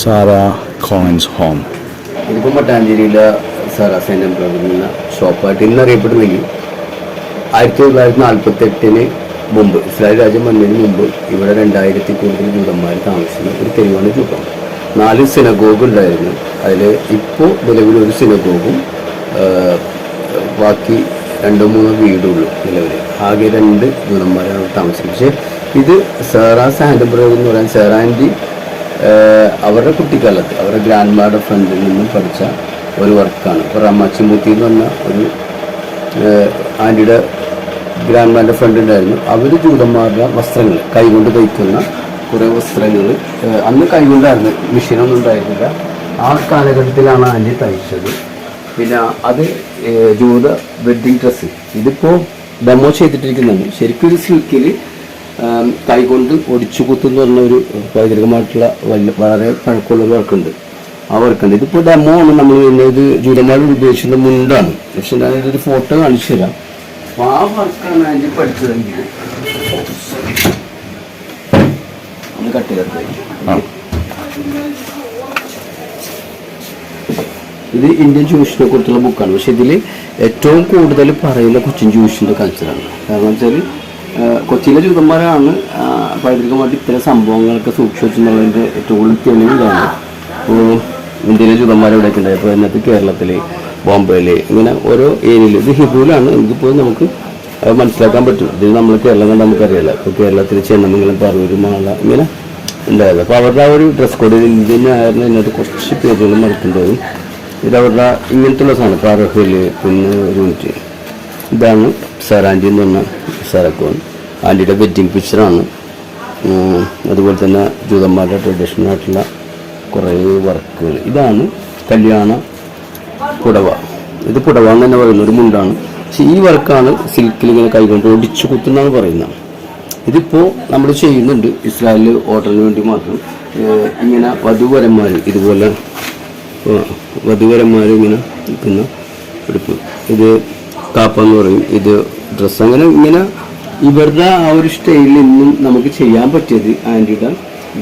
Sarah Collins Home. ഇതിപ്പോൾ മട്ടാഞ്ചേരിയിലെ Sarah saint എംബ്രോയിഡറിയുള്ള ഷോപ്പായിട്ട് ഇന്നറിയപ്പെടുന്നെങ്കിൽ 1948 മുമ്പ് Israel രാജ്യം വന്നതിന് മുമ്പ് ഇവിടെ 2000 കൂടുതൽ ജൂതന്മാർ താമസിക്കുന്ന ഒരു തെരുവാണ് ജൂതം. 4 സിനഗോഗ് ഉണ്ടായിരുന്നു. അതിൽ ഇപ്പോൾ നിലവിൽ ഒരു സിനഗോഗും ബാക്കി 2-3 വീടുള്ളൂ നിലവിൽ. ആകെ 2 ജൂതന്മാരാണ് താമസിക്കുന്നത്. പക്ഷേ ഇത് സാറാ സെൻ്റ് എംബ്രോയിഡറി എന്ന് പറയാൻ സാറാ ആൻറ്റി അവരുടെ കുട്ടിക്കാലത്ത് അവരുടെ ഗ്രാൻഡ്മാരുടെ ഫ്രണ്ടിൽ നിന്നും പഠിച്ച ഒരു വർക്കാണ്. ഇപ്പോൾ റമാച്ചിമൂത്തി എന്ന് പറഞ്ഞ ഒരു ആൻറ്റിയുടെ ഗ്രാൻഡ്മാൻ്റെ ഫ്രണ്ട് ഉണ്ടായിരുന്നു. അവർ ജൂതന്മാരുടെ വസ്ത്രങ്ങൾ കൈകൊണ്ട് തയ്ക്കുന്ന കുറേ വസ്ത്രങ്ങൾ അന്ന് കൈകൊണ്ടായിരുന്നു, മെഷീനൊന്നും ഉണ്ടായിരുന്നില്ല. ആ കാലഘട്ടത്തിലാണ് ആൻറ്റി തയ്ച്ചത്. പിന്നെ അത് ജൂത വെഡ്ഡിങ് ഡ്രസ്സ് ഇതിപ്പോൾ ഡെമോ ചെയ്തിട്ടിരിക്കുന്നതാണ്. ശരിക്കും ഒരു സിൽക്കിൽ കൈകൊണ്ട് ഒടിച്ചു കുത്തുന്ന പറഞ്ഞ ഒരു പൈതൃകമായിട്ടുള്ള വളരെ പഴക്കമുള്ള വർക്കുണ്ട്. ആ വർക്കുണ്ട്. ഇതിപ്പോൾ ഡെമോ ആണ് നമ്മൾ ഇത് ജൂതന്മാർ ഉപയോഗിച്ചിരുന്ന മുണ്ടാണ്. പക്ഷെ ഞാനിതൊരു ഫോട്ടോ കാണിച്ചു തരാം. അപ്പോൾ ആ വർക്കാണ് ആൻറ്റി പഠിച്ചതെങ്കിൽ ഒന്ന് കട്ട് ചെയ്ത് ഇത് ഇന്ത്യൻ ജൂഷിനെ കുറിച്ചുള്ള ബുക്കാണ്. പക്ഷെ ഇതിൽ ഏറ്റവും കൂടുതൽ പറയുന്ന കൊച്ചിൻ ജൂഷിൻ്റെ കൾച്ചറാണ്. കാരണം വെച്ചാൽ കൊച്ചിയിലെ ജൂതന്മാരാണ് പൈതൃകമായിട്ട് ഇത്തരം സംഭവങ്ങളൊക്കെ സൂക്ഷിച്ചിട്ടുള്ളതിൻ്റെ ഏറ്റവും കൂടുതൽ തെളിവിലാണ്. ഇപ്പോൾ ഇന്ത്യയിലെ ജൂതന്മാർ എവിടെയൊക്കെ ഉണ്ടായി. ഇപ്പോൾ അതിനകത്ത് കേരളത്തിൽ, ബോംബെയിൽ, ഇങ്ങനെ ഓരോ ഏരിയയിൽ. ഇത് ഹിബ്രുവിലാണ്. എനിക്കിപ്പോൾ നമുക്ക് മനസ്സിലാക്കാൻ പറ്റും. ഇത് നമ്മൾ കേരളം കണ്ട് നമുക്കറിയാലോ. ഇപ്പോൾ കേരളത്തിൽ ചെന്നമംഗലം, പറവൂർ, മാള ഇങ്ങനെ ഉണ്ടായത്. അപ്പോൾ അവരുടെ ആ ഒരു ഡ്രസ് കോഡ് ഇന്ത്യൻ ആയിരുന്നു. അതിനകത്ത് കുറച്ച് പേരുകൾ മറക്കേണ്ടതും ഇത് അവരുടെ ഇങ്ങനത്തുള്ള സാധനം പാറഹയിൽ. പിന്നെ ഒരു മിനിറ്റ്, ഇതാണ് സാറാൻറ്റി എന്ന് പറഞ്ഞ സാറക്കോൺ ആൻറ്റിയുടെ വെഡ്ഡിങ് പിക്ചറാണ്. അതുപോലെ തന്നെ ജൂതന്മാരുടെ ട്രഡീഷണൽ ആയിട്ടുള്ള കുറേ വർക്കുകൾ. ഇതാണ് കല്യാണ പുടവ. ഇത് പുടവ എന്ന് തന്നെ പറയുന്ന ഒരു മുണ്ടാണ്. പക്ഷേ ഈ വർക്കാണ് സിൽക്കിൽ ഇങ്ങനെ കൈകൊണ്ട് ഒടിച്ചു കുത്തുന്നതാണ് പറയുന്നത്. ഇതിപ്പോൾ നമ്മൾ ചെയ്യുന്നുണ്ട് ഇസ്രായേലിൽ ഓർഡറിന് വേണ്ടി മാത്രം. ഇങ്ങനെ വധുവരന്മാർ ഇതുപോലെ വധുവരന്മാർ ഇങ്ങനെ നിൽക്കുന്ന എടുപ്പ്. ഇത് കാപ്പ എന്ന് പറയും. ഇത് ഡ്രസ്സ്. ഇങ്ങനെ ഇവരുടെ ആ ഒരു സ്റ്റൈലിൽ ഇന്നും നമുക്ക് ചെയ്യാൻ പറ്റിയത് ആൻറ്റിയുടെ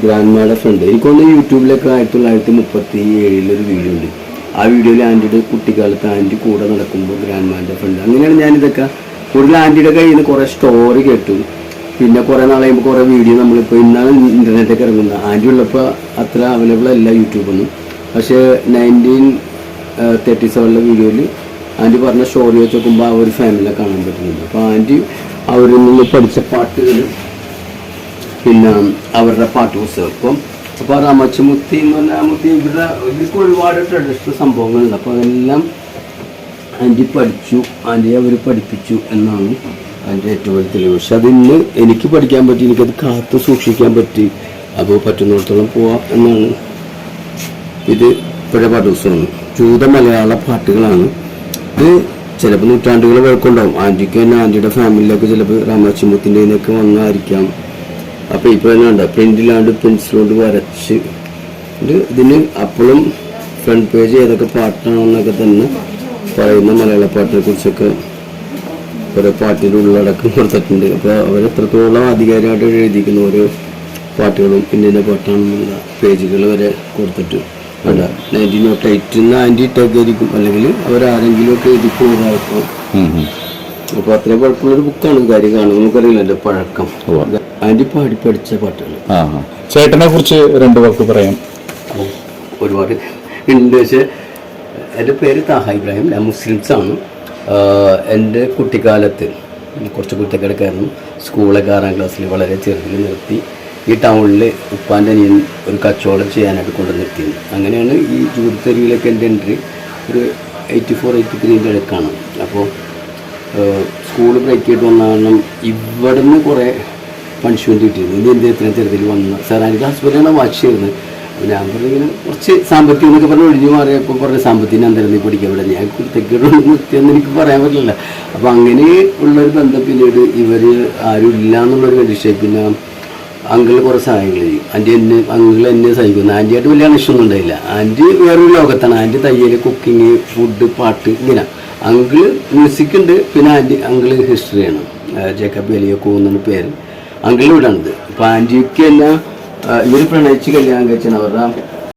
ഗ്രാൻഡ്മായുടെ ഫ്രണ്ട്. എനിക്കൊന്ന് യൂട്യൂബിലൊക്കെ 1937 ഒരു വീഡിയോ ഉണ്ട്. ആ വീഡിയോയിൽ ആൻറ്റിയുടെ കുട്ടിക്കാലത്ത് ആൻറ്റി കൂടെ നടക്കുമ്പോൾ ഗ്രാൻഡ്മാൻ്റെ ഫ്രണ്ട്. അങ്ങനെയാണ് ഞാനിതൊക്കെ കൂടുതൽ ആൻറ്റിയുടെ കയ്യിൽ നിന്ന് കുറേ സ്റ്റോറി കേട്ടു. പിന്നെ കുറേ നാൾ കഴിയുമ്പോൾ കുറേ വീഡിയോ നമ്മളിപ്പോൾ ഇന്നാണ് ഇൻ്റർനെറ്റൊക്കെ ഇറങ്ങുന്നത്. ആൻറ്റി ഉള്ളപ്പോൾ അത്ര അവൈലബിൾ അല്ല യൂട്യൂബൊന്നും. പക്ഷേ 1937 വീഡിയോയിൽ ആൻറ്റി പറഞ്ഞ സ്റ്റോറി വെച്ച് നോക്കുമ്പോൾ ആ ഒരു ഫാമിലിയെ കാണാൻ പറ്റുന്നുണ്ട്. അപ്പോൾ ആൻറ്റി അവരിൽ നിന്ന് പഠിച്ച പാട്ടുകൾ, പിന്നെ അവരുടെ പാട്ട് പുസ്തകം. അപ്പോൾ റമാച്ചിമുത്തി എന്ന് പറഞ്ഞാൽ മുത്തി ഇവിടെ ഇതിപ്പോൾ ഒരുപാട് ട്രഡീഷണൽ സംഭവങ്ങളുണ്ട്. അപ്പോൾ അതെല്ലാം ആൻറ്റി പഠിച്ചു, ആൻറ്റി അവർ പഠിപ്പിച്ചു എന്നാണ് അതിൻ്റെ ഏറ്റവും വലിയ തെളിവ്. പക്ഷെ അതിന്ന് എനിക്ക് പഠിക്കാൻ പറ്റി, എനിക്കത് കാത്തു സൂക്ഷിക്കാൻ പറ്റി. അപ്പോൾ പറ്റുന്നിടത്തോളം പോവാം എന്നാണ്. ഇത് ഇപ്പോഴത്തെ പാട്ട് പുസ്തകമാണ്. ജൂത മലയാള പാട്ടുകളാണ്. ഇത് ചിലപ്പോൾ നൂറ്റാണ്ടുകൾ വഴക്കുണ്ടാവും. ആൻറ്റിക്ക് തന്നെ ആൻറ്റിയുടെ ഫാമിലിയിലൊക്കെ ചിലപ്പോൾ റമാച്ചിമുത്തിൻ്റെ ഇതിനൊക്കെ വന്നായിരിക്കാം. അപ്പോൾ ഇപ്പോൾ തന്നെ ഉണ്ട് പ്രിൻറ്റിലാണ്ട് പെൻസിലുകൊണ്ട് വരച്ച് ഇതിന് അപ്പോഴും ഫ്രണ്ട് പേജ് ഏതൊക്കെ പാട്ടാണെന്നൊക്കെ തന്നെ പറയുന്ന മലയാള പാട്ടിനെ കുറിച്ചൊക്കെ ഓരോ പാട്ടിൻ്റെ ഉള്ളടക്കം കൊടുത്തിട്ടുണ്ട്. അപ്പോൾ അവരെത്രത്തോളം ആധികാരികമായിട്ട് എഴുതിയിരിക്കുന്ന ഓരോ പാട്ടുകളും ഇന്ത്യൻ്റെ പാട്ടാണെന്നുള്ള പേജുകൾ വരെ കൊടുത്തിട്ട് വേണ്ട 1908 ആൻറ്റി ഇട്ടേക്കായിരിക്കും, അല്ലെങ്കിൽ അവരാരെങ്കിലും ഒക്കെ എഴുതി പോകുന്നതായിരിക്കും. അപ്പോൾ അത്രയും പഴക്കമുള്ളൊരു ബുക്കാണ്. കാര്യം കാണും നമുക്കറിയില്ല എൻ്റെ പഴക്കം. ആൻറ്റി പാടി പഠിച്ച പാട്ടാണ്. ചേട്ടനെ കുറിച്ച് 2 വാക്ക് പറയാം. ഒരുപാട് ഉണ്ട്. പക്ഷേ എൻ്റെ പേര് താഹ ഇബ്രാഹിം. ഞാൻ മുസ്ലിംസാണ്. എൻ്റെ കുട്ടിക്കാലത്ത് കുറച്ച് കുട്ടിക്കാലൊക്കെയായിരുന്നു. സ്കൂളൊക്കെ 6ാം ക്ലാസ്സിൽ വളരെ ചെറുതിൽ നിർത്തി ഈ ടൗണിൽ ഉപ്പാൻ്റെ അനിയൻ ഒരു കച്ചവടം ചെയ്യാനായിട്ട് കൊണ്ടു നിർത്തിയത്. അങ്ങനെയാണ് ഈ ജൂതത്തെരുവിലേക്ക് എൻ്റെ എൻട്രി. ഒരു 84-83 ഇടയ്ക്കാണ്. അപ്പോൾ സ്കൂൾ ബ്രേക്ക് ചെയ്തിട്ട് വന്ന കാരണം ഇവിടെ നിന്ന് കുറേ പണിഷ്മെൻറ്റ് കിട്ടിയിരുന്നു. ഇത് എൻ്റെ എത്ര ചെറുതിൽ വന്ന സാർ എനിക്ക് ഹസ്ബൻഡാണ് വാശിയായിരുന്നത്. അപ്പോൾ ഞാൻ പറഞ്ഞിങ്ങനെ കുറച്ച് സാമ്പത്തികം എന്നൊക്കെ പറഞ്ഞ് ഒഴിഞ്ഞു മാറിയപ്പോൾ കുറേ സാമ്പത്തികം അന്തരം പഠിക്കാൻ ഇവിടെ ഞാൻ തെക്കോട്ട് നിർത്തിയെന്ന് എനിക്ക് പറയാൻ പറ്റില്ല. അപ്പോൾ അങ്ങനെ ഉള്ളൊരു ബന്ധം പിന്നീട് ഇവർ ആരും ഇല്ല എന്നുള്ളൊരു കണ്ടീഷൻ. പിന്നെ അങ്കിൾ കുറേ സഹായങ്ങൾ ചെയ്യും. അങ്കിൾ എന്നെ സഹിക്കുന്നു. ആൻറ്റിയായിട്ട് വലിയ ഇഷ്ടമൊന്നും ഉണ്ടായില്ല. ആൻറ്റി വേറൊരു ലോകത്താണ്. ആൻറ്റി തയ്യൽ, കുക്കിങ്, ഫുഡ്, പാട്ട് ഇങ്ങനെ. അങ്കിൾ മ്യൂസിക് ഉണ്ട്. പിന്നെ അങ്കിൾ ഹിസ്റ്ററിയാണ്. ജേക്കബ് എലിയൊക്കെ എന്നാണ് പേര്. അങ്കിൾ ഇവിടെയാണിത്. അപ്പോൾ ആൻറ്റിക്ക് തന്നെ ഇവർ പ്രണയിച്ച് കല്യാണം കഴിച്ചാണ്. അവരുടെ